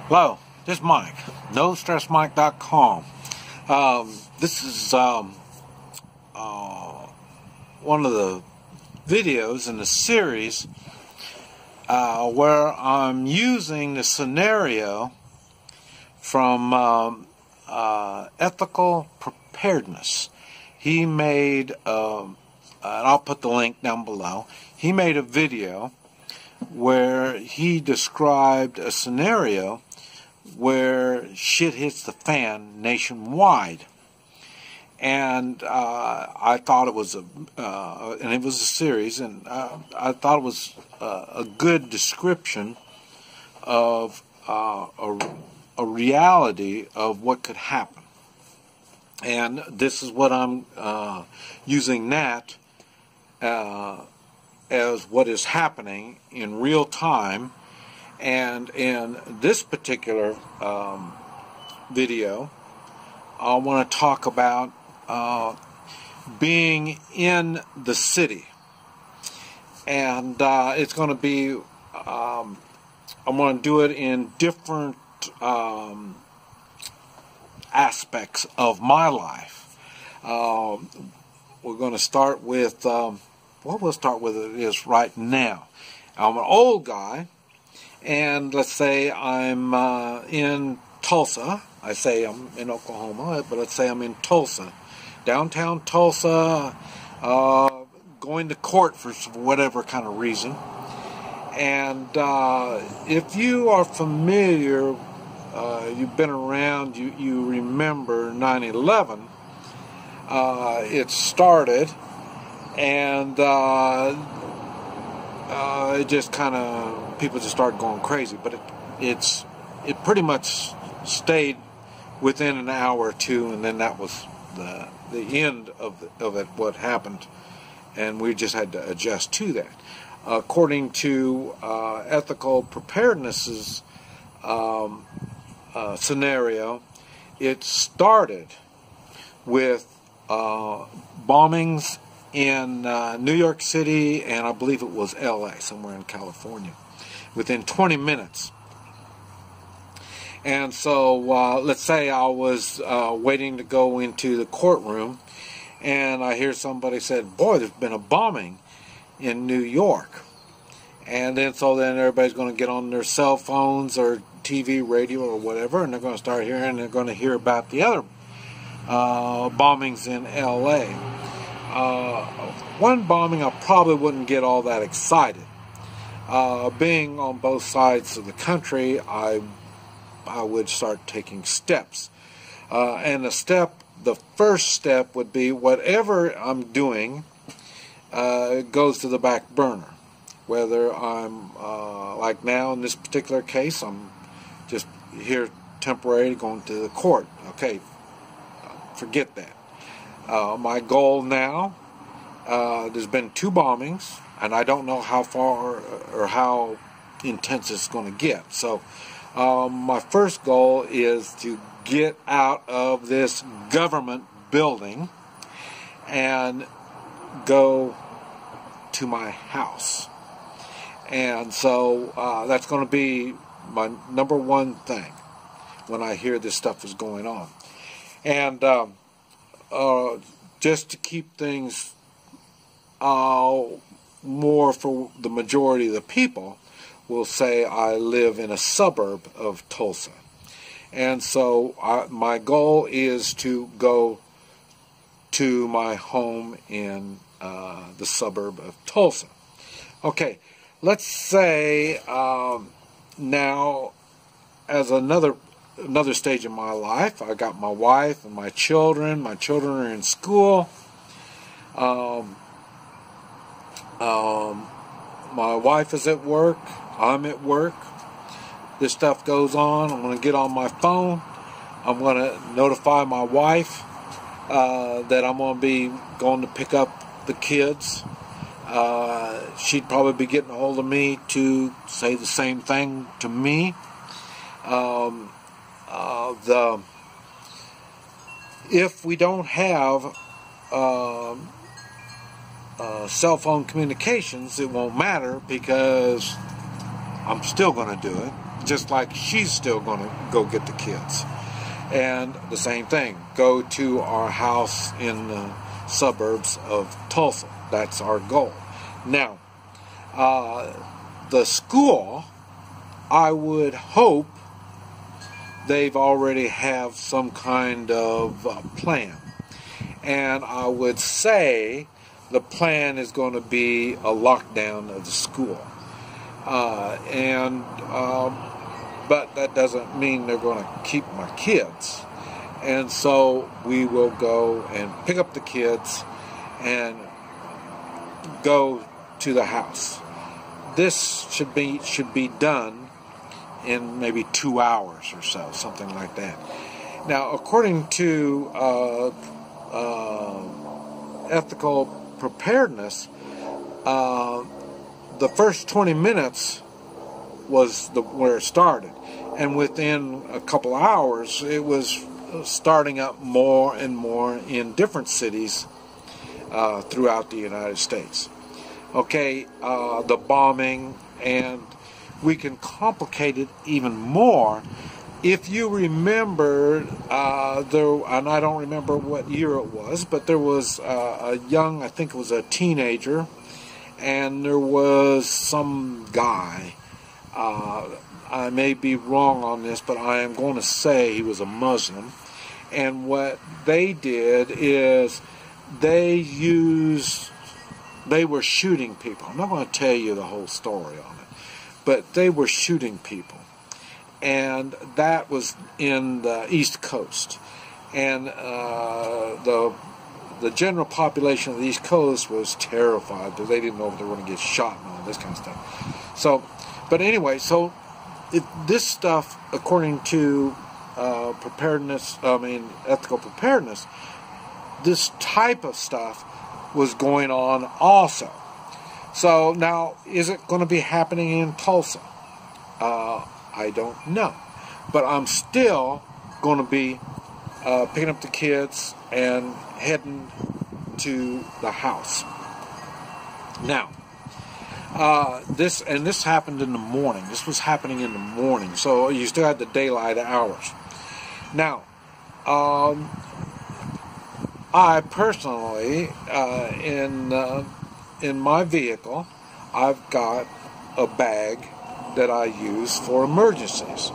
Hello, this is Mike, NoStressMike.com. This is one of the videos in the series where I'm using the scenario from Ethical Preparedness. He made, and I'll put the link down below, he made a video where he described a scenario where shit hits the fan nationwide. And I thought it was and it was a series, and I thought it was a good description of a reality of what could happen. And this is what I'm using that as what is happening in real time. And in this particular video, I want to talk about being in the city. And it's going to be, I'm going to do it in different aspects of my life. We're going to start with, what we'll start with is right now. I'm an old guy. And let's say I'm in Tulsa. I say I'm in Oklahoma, but let's say I'm in Tulsa. Downtown Tulsa, going to court for whatever kind of reason. And if you are familiar, you've been around, you remember 9/11. It started, and it just kind of, people just started going crazy, but it pretty much stayed within an hour or two, and then that was the end of it, what happened, and we just had to adjust to that. According to Ethical Preparedness's scenario, it started with bombings in New York City, and I believe it was LA, somewhere in California, within 20 minutes. And so let's say I was waiting to go into the courtroom, and I hear somebody said, boy, there's been a bombing in New York. And then everybody's going to get on their cell phones or TV, radio, or whatever, and they're going to start hearing, and they're going to hear about the other bombings in LA. One bombing, I probably wouldn't get all that excited. Being on both sides of the country, I would start taking steps. And the first step would be whatever I'm doing goes to the back burner. Whether I'm, like now in this particular case, I'm just here temporarily going to the court. Okay, forget that. My goal now, there's been 2 bombings, and I don't know how far or how intense it's going to get. So my first goal is to get out of this government building and go to my house. And so that's going to be my number one thing when I hear this stuff is going on. And just to keep things more for the majority of the people, we'll say I live in a suburb of Tulsa. And so my goal is to go to my home in the suburb of Tulsa. Okay, let's say now, as another stage in my life, I got my wife and my children. My children are in school. My wife is at work. I'm at work. This stuff goes on. I'm going to get on my phone. I'm going to notify my wife that I'm going to be going to pick up the kids. She'd probably be getting a hold of me to say the same thing to me. If we don't have cell phone communications, it won't matter because I'm still going to do it. just like she's still going to go get the kids. And the same thing, go to our house in the suburbs of Tulsa. That's our goal. Now, the school, I would hope they've already have some kind of plan. And I would say the plan is going to be a lockdown of the school. But that doesn't mean they're going to keep my kids. And so we will go and pick up the kids and go to the house. This should be done in maybe 2 hours or so, something like that. Now, according to ethical preparedness, the first 20 minutes was where it started, and within a couple hours it was starting up more and more in different cities throughout the United States. Okay, the bombing, and we can complicate it even more. If you remember, and I don't remember what year it was, but there was a young, I think it was a teenager, and there was some guy, I may be wrong on this, but I am going to say he was a Muslim, and what they did is they were shooting people. I'm not going to tell you the whole story on it, but they were shooting people. And that was in the East Coast. And the general population of the East Coast was terrified because they didn't know if they were going to get shot and all this kind of stuff. So, but anyway, so this stuff, according to ethical preparedness, this type of stuff was going on also. So now, is it going to be happening in Tulsa? I don't know. But I'm still going to be picking up the kids and heading to the house. Now, this happened in the morning. This was happening in the morning, so you still had the daylight hours. Now, I personally, in my vehicle, I've got a bag that I use for emergencies.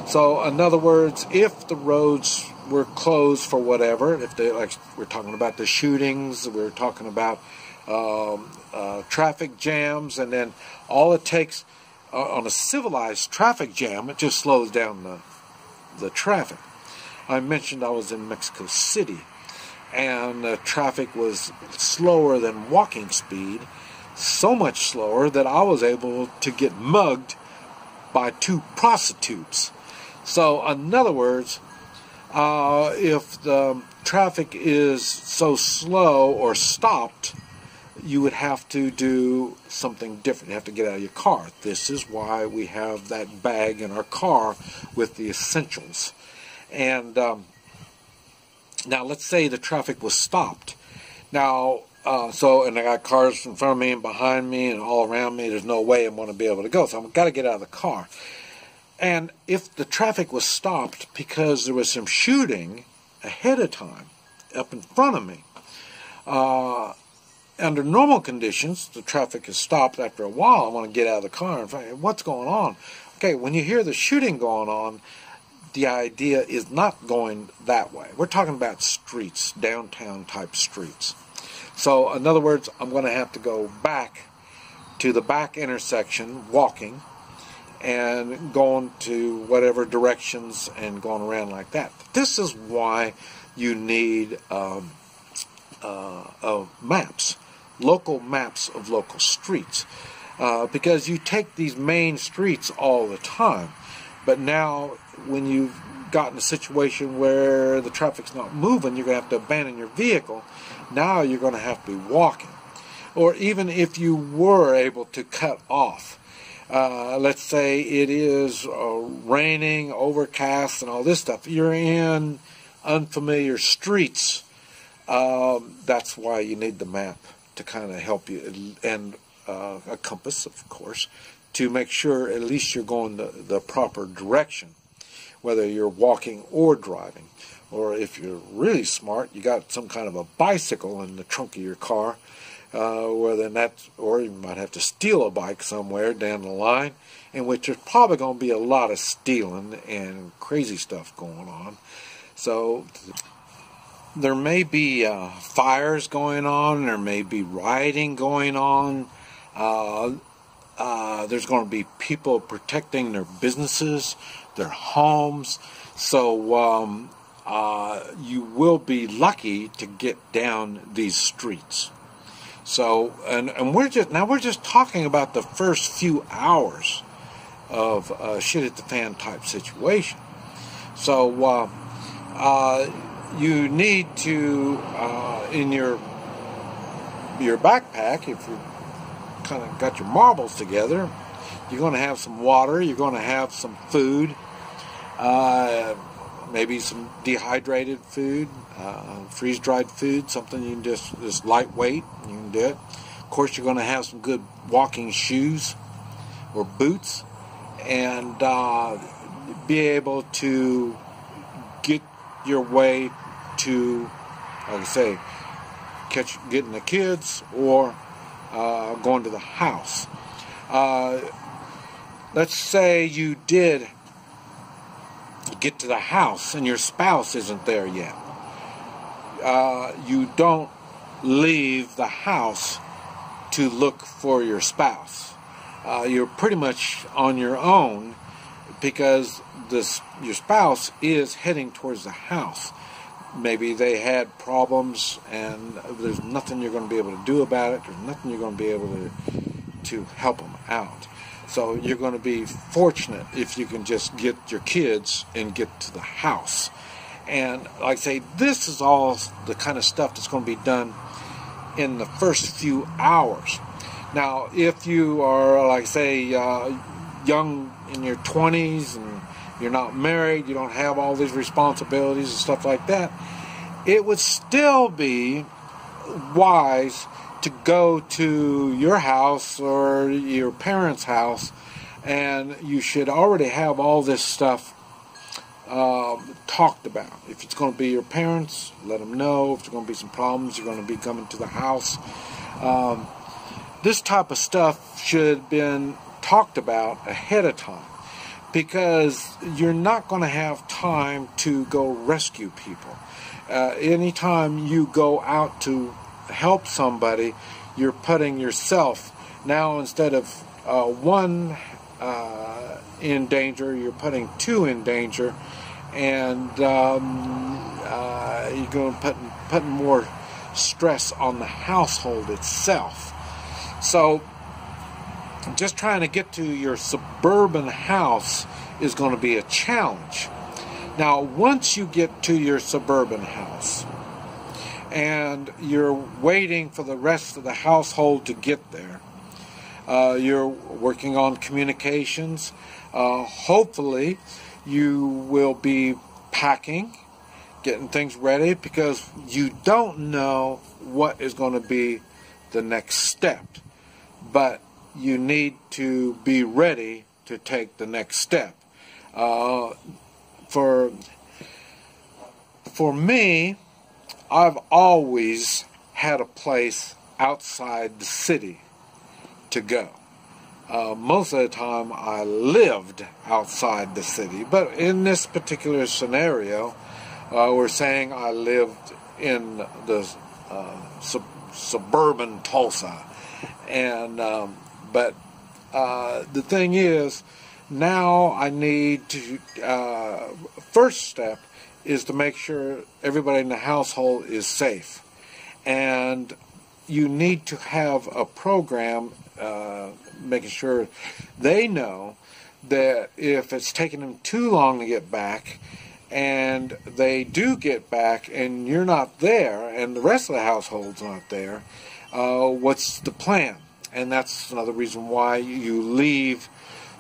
So, in other words, if the roads were closed for whatever, if they, like we're talking about the shootings, we're talking about traffic jams, and then all it takes on a civilized traffic jam, it just slows down the traffic. I mentioned I was in Mexico City, and the traffic was slower than walking speed, so much slower that I was able to get mugged by 2 prostitutes. So, in other words, if the traffic is so slow or stopped, you would have to do something different. You have to get out of your car. This is why we have that bag in our car with the essentials. And now, let's say the traffic was stopped. Now, and I got cars in front of me and behind me and all around me. There's no way I'm going to be able to go. So I've got to get out of the car. And if the traffic was stopped because there was some shooting ahead of time up in front of me, under normal conditions, the traffic is stopped after a while. I want to get out of the car and find what's going on. Okay, when you hear the shooting going on, the idea is not going that way. We're talking about streets, downtown type streets. So, in other words, I'm going to have to go back to the back intersection, walking, and going to whatever directions and going around like that. This is why you need maps, local maps of local streets, because you take these main streets all the time, but now when you've gotten a situation where the traffic's not moving, you're going to have to abandon your vehicle. Now you're going to have to be walking. Or even if you were able to cut off, let's say it is raining, overcast, and all this stuff. You're in unfamiliar streets. That's why you need the map to kind of help you, and a compass, of course, to make sure at least you're going the proper direction, whether you're walking or driving. Or if you're really smart, you got some kind of a bicycle in the trunk of your car, or you might have to steal a bike somewhere down the line, in which there's probably going to be a lot of stealing and crazy stuff going on. So there may be fires going on, there may be rioting going on. There's going to be people protecting their businesses, their homes. So you will be lucky to get down these streets. So, and we're just talking about the first few hours of shit at the fan type situation. So you need to in your backpack, if you kind of got your marbles together, you're going to have some water, you're going to have some food, maybe some dehydrated food, freeze-dried food, something you can just lightweight, you can do it. Of course, you're going to have some good walking shoes or boots, and be able to get your way to, like I say, getting the kids or going to the house. Let's say you did get to the house and your spouse isn't there yet. You don't leave the house to look for your spouse. You're pretty much on your own, because your spouse is heading towards the house. Maybe they had problems and there's nothing you're going to be able to do about it. There's nothing you're going to be able to help them out. So you're going to be fortunate if you can just get your kids and get to the house. And like I say, this is all the kind of stuff that's going to be done in the first few hours. Now, if you are, like I say, young in your 20s and you're not married, you don't have all these responsibilities and stuff like that, it would still be wise to go to your house or your parents' house, and you should already have all this stuff talked about. If it's going to be your parents, let them know. If there's going to be some problems, you're going to be coming to the house. This type of stuff should have been talked about ahead of time, because you're not going to have time to go rescue people. Anytime you go out to help somebody, you're putting yourself, now instead of one in danger, you're putting two in danger, and you're going to put more stress on the household itself. So just trying to get to your suburban house is going to be a challenge. Now, once you get to your suburban house and you're waiting for the rest of the household to get there, you're working on communications. Hopefully, you will be packing, getting things ready, because you don't know what is going to be the next step. But you need to be ready to take the next step. For me, I've always had a place outside the city to go. Most of the time I lived outside the city, but in this particular scenario, we're saying I lived in the suburban Tulsa. And but the thing is, now I need to, first step is to make sure everybody in the household is safe. And you need to have a program making sure they know that if it's taking them too long to get back, and they do get back and you're not there and the rest of the household's not there, what's the plan? And that's another reason why you leave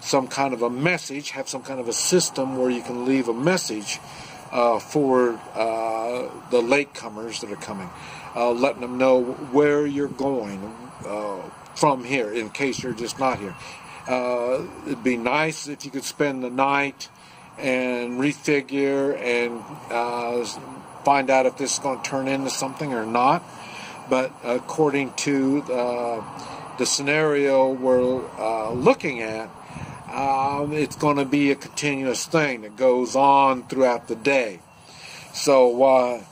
some kind of a message, have some kind of a system where you can leave a message for the latecomers that are coming, letting them know where you're going from here in case you're just not here. It'd be nice if you could spend the night and refigure and find out if this is going to turn into something or not. But according to the scenario we're looking at, it's going to be a continuous thing that goes on throughout the day. So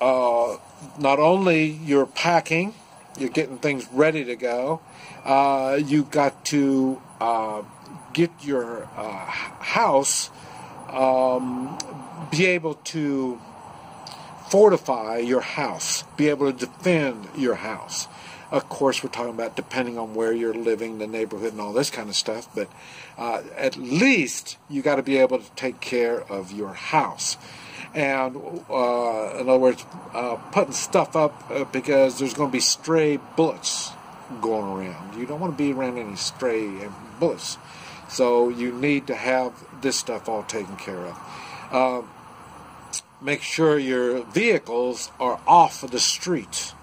not only you're packing, you're getting things ready to go, you've got to get your house, be able to fortify your house, be able to defend your house. Of course, we're talking about depending on where you're living, the neighborhood, and all this kind of stuff, but at least you got to be able to take care of your house. And in other words, putting stuff up because there's going to be stray bullets going around. You don't want to be around any stray bullets. So you need to have this stuff all taken care of. Make sure your vehicles are off of the streets.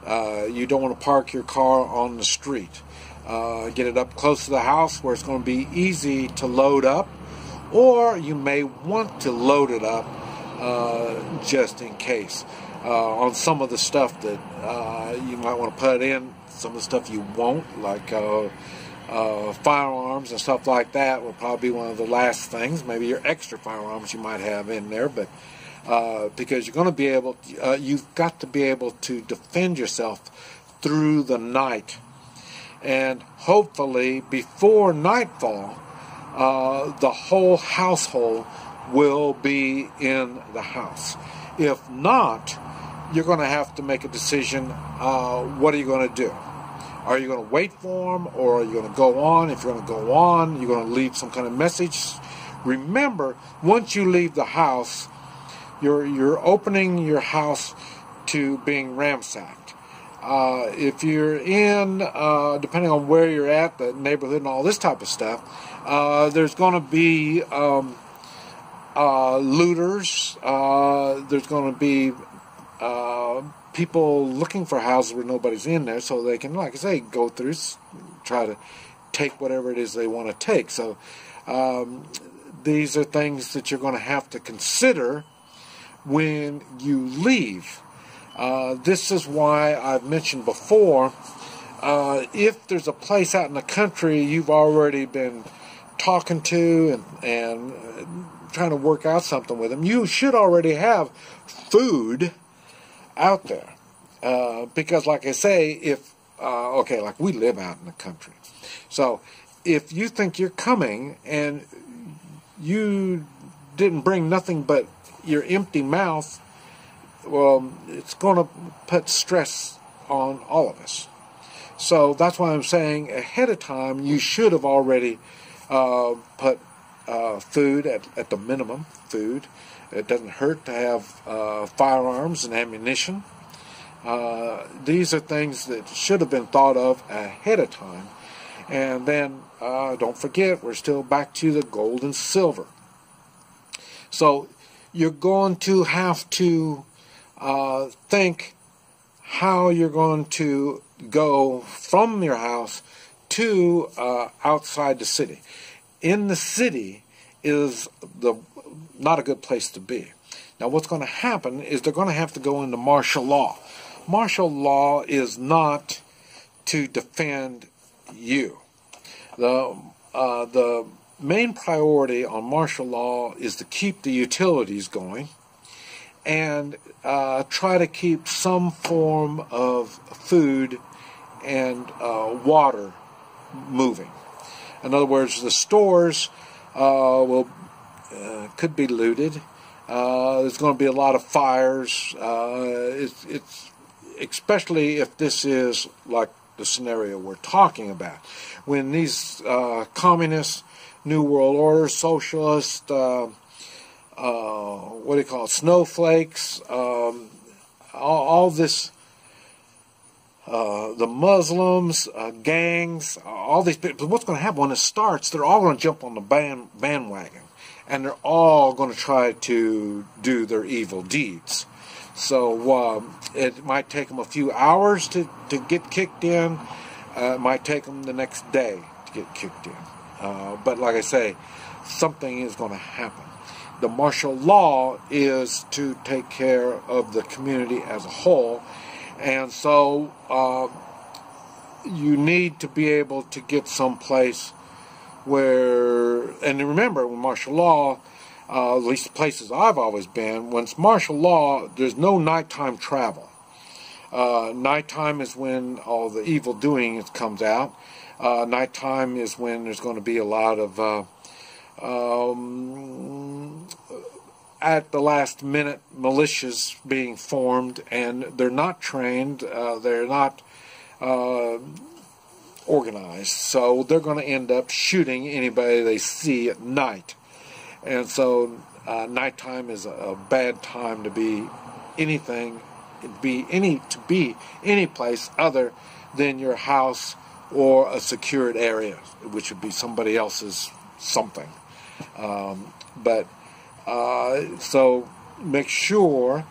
You don't want to park your car on the street. Get it up close to the house where it's going to be easy to load up, or you may want to load it up just in case. On some of the stuff that you might want to put in, some of the stuff you won't, like firearms and stuff like that will probably be one of the last things. Maybe your extra firearms you might have in there, but because you're going to be able, you've got to be able to defend yourself through the night. And hopefully before nightfall, the whole household will be in the house. If not, you're going to have to make a decision. What are you going to do? Are you going to wait for them, or are you going to go on? If you're going to go on, you're going to leave some kind of message. Remember, once you leave the house, you're opening your house to being ransacked. If you're in, depending on where you're at, the neighborhood and all this type of stuff, there's going to be looters. There's going to be people looking for houses where nobody's in there, so they can, like I say, go through, try to take whatever it is they want to take. So these are things that you're going to have to consider when you leave. This is why I've mentioned before, if there's a place out in the country you've already been talking to and trying to work out something with them, you should already have food out there. Because like I say, if, okay, like we live out in the country. So if you think you're coming and you didn't bring nothing but your empty mouth, well, it's going to put stress on all of us. So that's why I'm saying ahead of time, you should have already put food at the minimum, food. It doesn't hurt to have firearms and ammunition. These are things that should have been thought of ahead of time. And then, don't forget, we're still back to the gold and silver. So you're going to have to think how you're going to go from your house to outside the city. In the city is not a good place to be. Now what's going to happen is they're going to have to go into martial law. Martial law is not to defend you. The main priority on martial law is to keep the utilities going and try to keep some form of food and water moving. In other words, the stores could be looted. There's going to be a lot of fires. It's especially if this is like the scenario we're talking about. When these communist, New World Order, socialist, what do you call it, snowflakes, all this, the Muslims, gangs, all these people, what's going to happen when it starts, they're all going to jump on the bandwagon, and they're all going to try to do their evil deeds. So it might take them a few hours to get kicked in. It might take them the next day to get kicked in. But like I say, something is going to happen. The martial law is to take care of the community as a whole, and so you need to be able to get someplace where, and remember, with martial law, at least the places I've always been, when it's martial law, there's no nighttime travel. Nighttime is when all the evil doing comes out. Nighttime is when there's going to be a lot of at the last minute militias being formed, and they're not trained, they're not organized, so they're going to end up shooting anybody they see at night. And so nighttime is a bad time to be anything, to be any place other than your house or a secured area, which would be somebody else's something. So make sure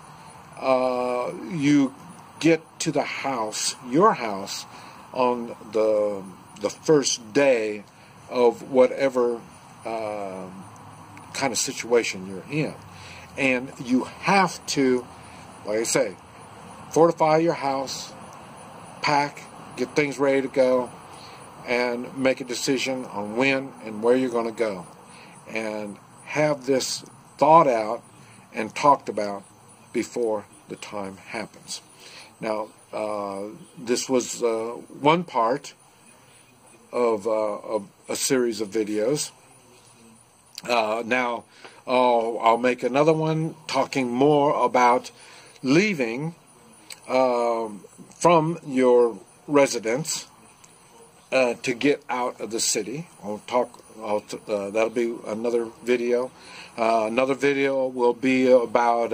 you get to the house, your house, on the first day of whatever kind of situation you're in. And you have to, like I say, fortify your house, pack, get things ready to go, and make a decision on when and where you're going to go. And have this thought out and talked about before the time happens. Now, this was one part of a series of videos. Now, I'll make another one talking more about leaving from your residence to get out of the city. That'll be another video. Another video will be about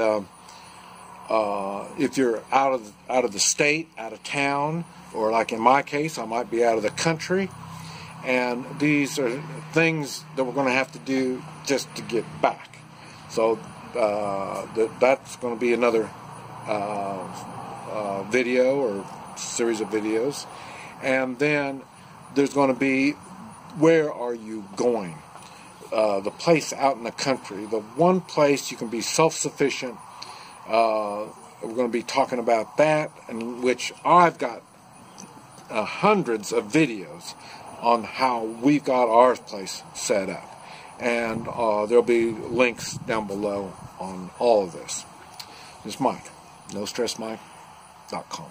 if you're out of the state, out of town, or like in my case, I might be out of the country. And these are things that we're going to have to do just to get back. So that's going to be another video or series of videos. And then there's going to be, where are you going? The place out in the country, the one place you can be self-sufficient. We're going to be talking about that, in which I've got hundreds of videos on how we've got our place set up. And there'll be links down below on all of this. This is Mike, NoStressMike.com.